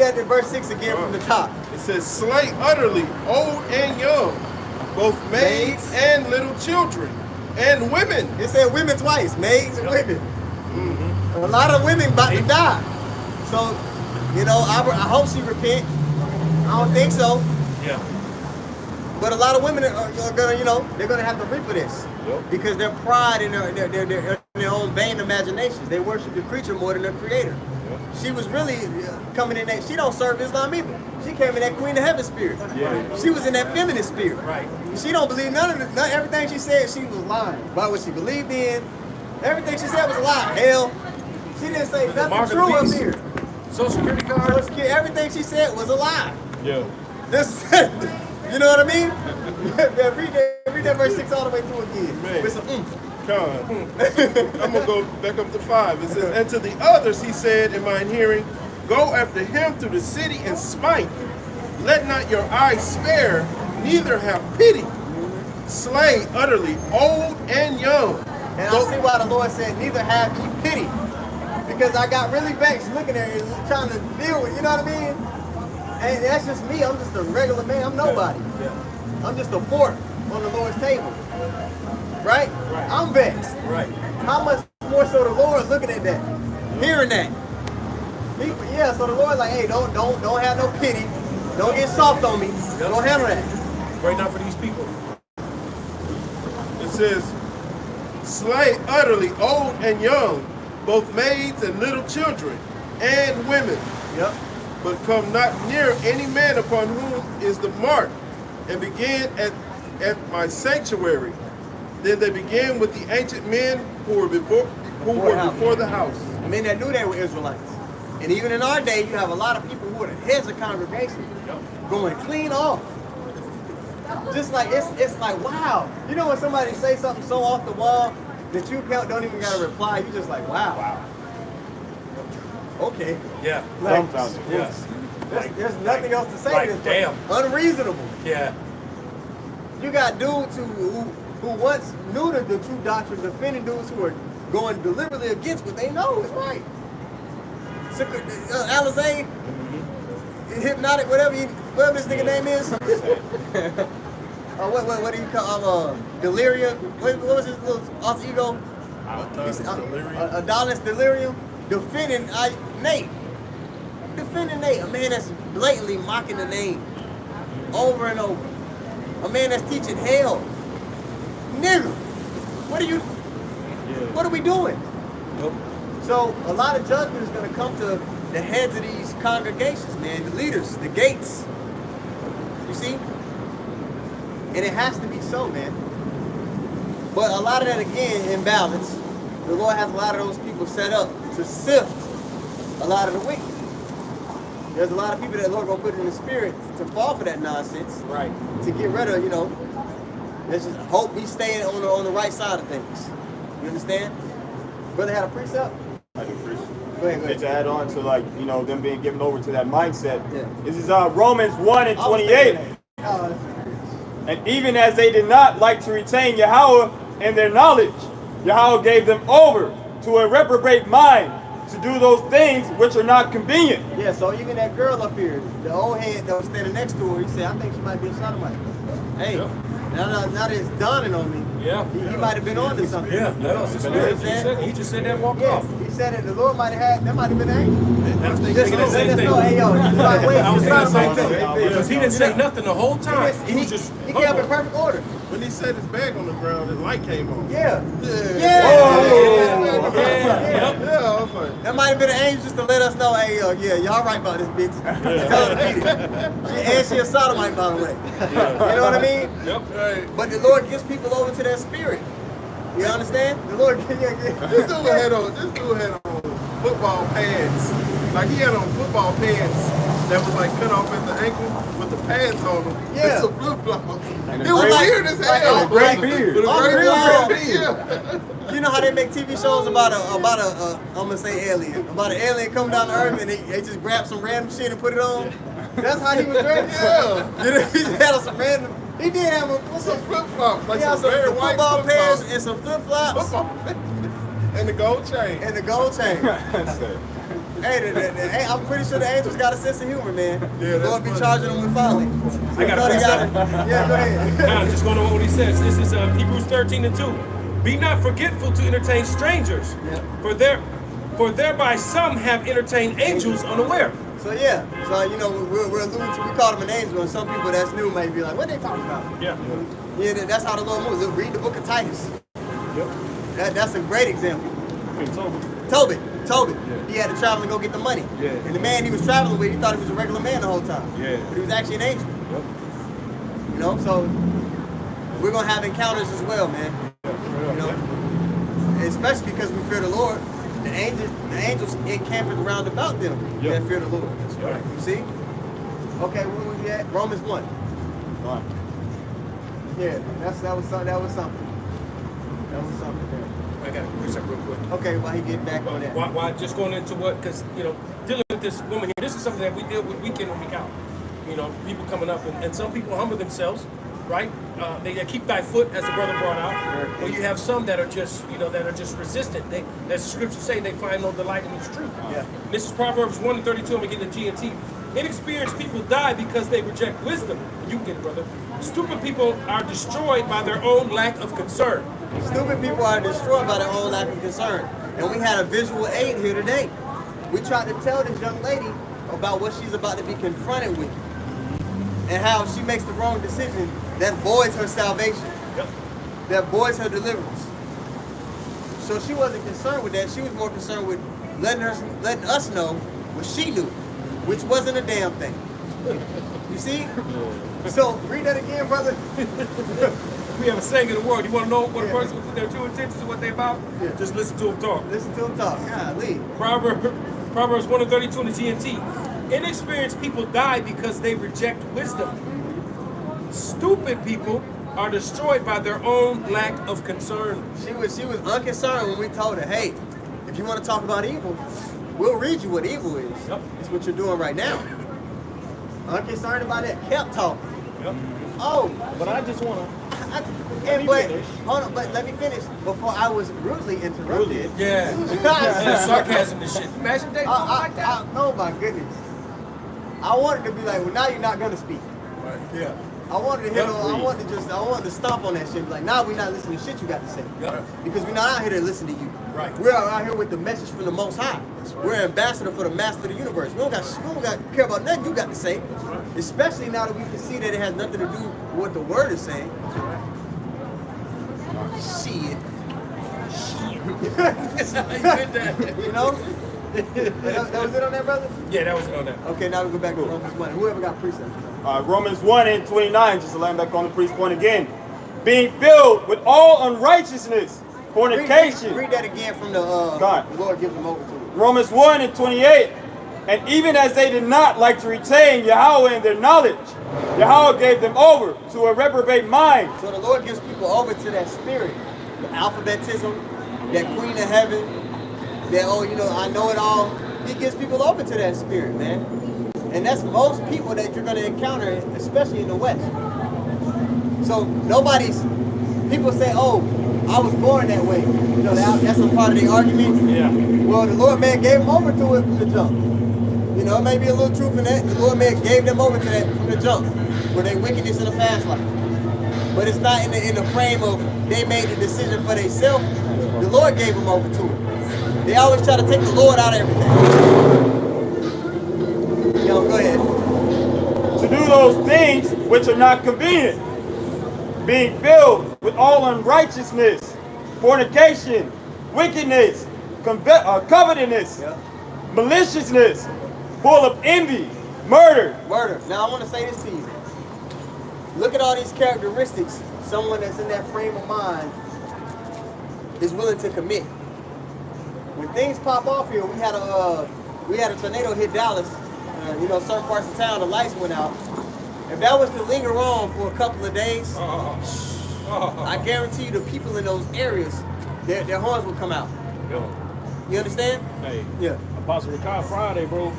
that in verse 6 again from the top. It says, slay utterly old and young, both maids and little children, and women. It said women twice, maids and women. A lot of women about to die. So, you know, I hope she repent. I don't think so. Yeah. But a lot of women are gonna, you know, they're gonna have to reap for this. Because their pride and their own vain imaginations. They worship the creature more than the creator. She was really coming in that, she don't serve Islam either. She came in that Queen of Heaven spirit. She was in that feminist spirit. Right. She don't believe everything she said, she was lying about what she believed in. Everything she said was a lie. Hell, she didn't say nothing true up here. Social Security card. Everything she said was a lie. Yeah. This, you know what I mean? read that verse 6 all the way through again. Man. With some I'm going to go back up to 5. It says, and to the others he said in mine hearing, go after him through the city and smite. Let not your eyes spare, neither have pity. Slay utterly old and young. And I see why the Lord said, neither have ye pity. Because I got really vexed looking at it and trying to deal with, you know what I mean? And that's just me. I'm just a regular man. I'm nobody. I'm just a fork on the Lord's table. Right? I'm vexed. Right. How much more so the Lord looking at that? Hearing that. So the Lord's like, hey, don't have no pity. Don't get soft on me. Don't handle that. Right now for these people. It says, slay utterly old and young, both maids and little children, and women. Yep. But come not near any man upon whom is the mark, and begin at my sanctuary. Then they began with the ancient men who were before the house. I mean, that knew they were Israelites. And even in our day, you have a lot of people who are the heads of congregation going clean off. Just like, it's like, wow. You know when somebody say something so off the wall that you don't even got to reply, you just like, wow. Okay. Yeah. Like, Yes. there's nothing else to say like, to this. damn. Unreasonable. Yeah. You got dudes who once knew the true doctrines, offending dudes who are going deliberately against what they know is right. Alizé, Hypnotic, whatever this nigga name is. What do you call Delirium? What was his little alter ego? Dallas Delirium. Defending Nate. Defending Nate, a man that's blatantly mocking the name over and over. A man that's teaching hell. Nigga, what are we doing? Nope. So a lot of judgment is going to come to the heads of these congregations, man, the leaders, the gates. You see? And it has to be so, man. But a lot of that, again, in balance, the Lord has a lot of those people set up to sift a lot of the wicked. There's a lot of people that the Lord going to put in the spirit to fall for that nonsense. Right. To get rid of, let's just hope we stay on the right side of things. You understand? Brother had a precept? I do preach. Go ahead. To add on to them being given over to that mindset. Yeah. This is Romans 1 and 28. And even as they did not like to retain Yahweh in their knowledge, Yahweh gave them over to a reprobate mind to do those things which are not convenient. Yeah, so even that girl up here, the old head that was standing next to her, he said, I think she might be a sodomite. Hey, now that it's dawning on me, he might have been on to something. Yeah, that was his spirit. He just said that and walked off. He said it, the Lord might have had, that might have been an angel. I was thinking the same thing. Hey, yo, I was thinking the same thing. Because he didn't say nothing the whole time. He kept it in perfect order. When he set his bag on the ground, the light came on. Yeah. That might have been an angel just to let us know, hey, y'all right about this bitch. Tell her to beat it. And she a sodomite, by the way. You know what I mean? Yep. Right. But the Lord gives people over to that spirit. You understand? The Lord This dude had on football pads. Like he had on football pants that was like cut off at the ankle with the pads on them. Yeah. And some flip-flops. It was weird as hell. A great beard. With a great beard. You know how they make TV shows about I'm gonna say alien, about an alien coming down to Earth and they just grab some random shit and put it on? That's how he was dressed. Yeah. He had on some random. He did have some flip-flops. Like some very white football flip-flops. pants and some flip-flops. And the gold chain. And the gold chain. Hey, I'm pretty sure the angels got a sense of humor, man. Yeah, Lord be charging them with folly. I got a precept. Yeah, go ahead. I'm just going on what he says. This is Hebrews 13:2. Be not forgetful to entertain strangers, for thereby some have entertained angels unaware. So yeah, so you know we're alluding to, we call them an angel, and some people that's new may be like, what they talking about? Yeah. Yeah, that's how the Lord moves. Read the book of Titus. Yep. That's a great example. Tobit. Yeah. He had to travel and go get the money. Yeah. And the man he was traveling with, he thought he was a regular man the whole time. Yeah. But he was actually an angel. Yep. You know, so we're gonna have encounters as well, man. You know, especially because we fear the Lord. The angels encamped around about them that fear the Lord. That's right. You see? Okay, where we at? Romans 1. Yeah, that was something. That was something there. I got a precept real quick. Okay, while he get back on that. Why just going into what, because, you know, dealing with this woman here, this is something that we deal with week in and week out. You know, people coming up, and some people humble themselves, right? They keep thy foot, as the brother brought out. Or you have some that are just, you know, that are just resistant. As the scriptures say, they find no delight in his truth. Yeah. This is Proverbs 1:32. I'm going to get the G&T. Inexperienced people die because they reject wisdom. You get it, brother. Stupid people are destroyed by their own lack of concern. Stupid people are destroyed by their own lack of concern. And we had a visual aid here today. We tried to tell this young lady about what she's about to be confronted with. And how she makes the wrong decision that voids her salvation. Yep. That voids her deliverance. So she wasn't concerned with that. She was more concerned with letting us know what she knew, which wasn't a damn thing. You see? So read that again, brother. We have a saying in the world. You want to know what a person, their true intentions and what they're about? Yeah. Just listen to them talk. Listen to him talk. Golly. Proverbs 1:32 in the G&T. Inexperienced people die because they reject wisdom. Stupid people are destroyed by their own lack of concern. She was unconcerned when we told her, hey, if you want to talk about evil, we'll read you what evil is. Yep. It's what you're doing right now. Unconcerned about that, kept talking. Yep. Oh, But I just want to. hold on, but let me finish before I was rudely interrupted. Yeah. That's sarcasm and shit. Imagine they talk like that. Oh my goodness. I wanted to be like, well, now you're not gonna speak. Right. Yeah. I wanted to hit on, I wanted to stomp on that shit. Like, now we're not listening to shit you got to say. Yep. Because we're not out here to listen to you. Right. We're out here with the message from the Most High. Right. We're We're ambassador for the Master of the universe. We don't got to care about nothing you got to say. right. Especially now that we can see that it has nothing to do with what the word is saying. Shit. You know? that was it on that, brother? Yeah, that was it on that. Okay, now we go back to Romans 1. Whoever got precepts. Romans 1:29, just to land back on the priest point again. Being filled with all unrighteousness, fornication. Read that again from the God. the Lord gives them over to it. Romans 1:28. And even as they did not like to retain Yahweh in their knowledge, Yahweh gave them over to a reprobate mind. So the Lord gives people over to that spirit, the alphabetism, that queen of heaven, that, oh, you know, I know it all. He gives people over to that spirit, man. And that's most people that you're going to encounter, especially in the West. So people say, oh, I was born that way. You know, that's a part of the argument. Yeah. Well, the Lord man gave them over to it from the jump. You know, it may be a little truth in that. The Lord man gave them over to that from the jump, for their wickedness in the past life. But it's not in the frame of they made the decision for themselves. The Lord gave them over to it. They always try to take the Lord out of everything. Yo, go ahead. To do those things which are not convenient, being filled with all unrighteousness, fornication, wickedness, covetousness, maliciousness, full of envy, murder. Now I want to say this to you. Look at all these characteristics someone that's in that frame of mind is willing to commit. When things pop off here, we had a tornado hit Dallas. You know, certain parts of town, the lights went out. If that was to linger on for a couple of days, I guarantee you the people in those areas, their horns will come out. You understand? Hey, Yeah. Apostle Ricard Friday, bro.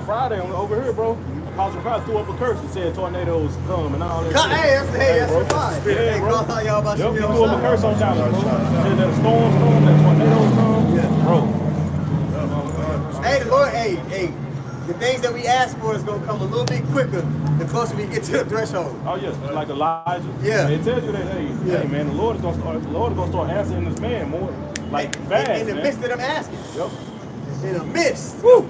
Friday over here, bro. Apostle Ricard threw up a curse and said tornadoes come and all that. That's bro. fine. Hey, bro. Go on, y'all about Yep, to he be threw up a on curse on Dallas, bro. Said that storms come, that tornadoes come. Yeah. Bro. Hey, the Lord, hey, the things that we ask for is gonna come a little bit quicker the closer we get to the threshold. Oh yes, like Elijah. Yeah. It tells you that, hey man, the Lord is gonna start answering this man more like fast. In the man. midst of them asking. Yep. In the midst. Woo.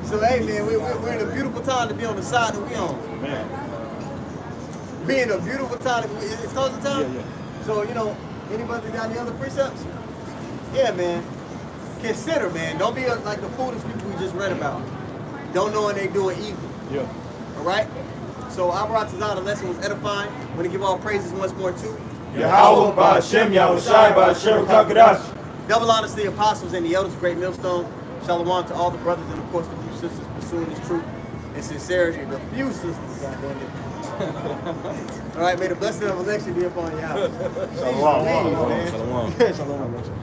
So hey man, we're in a beautiful time to be on the side that we on. Man. Be in a beautiful time. It's closing time. Yeah. So anybody got any other precepts? Yeah, man. Consider, man. Don't be like the foolish people we just read about. Don't know when they doing evil. Yeah. All right. So I brought to the lesson was edifying. I'm gonna give all praises once more too. Yahweh, Ba'Shem, Yahushai, Ba'Shem, Kakadash. Double honors to the apostles and the elders, great millstone. Shalom to all the brothers and of course the few sisters pursuing this truth and sincerity. The few sisters, goddammit. All right, may the blessing of election be upon y'all. Shalom. Jeez, man. Shalom. Shalom.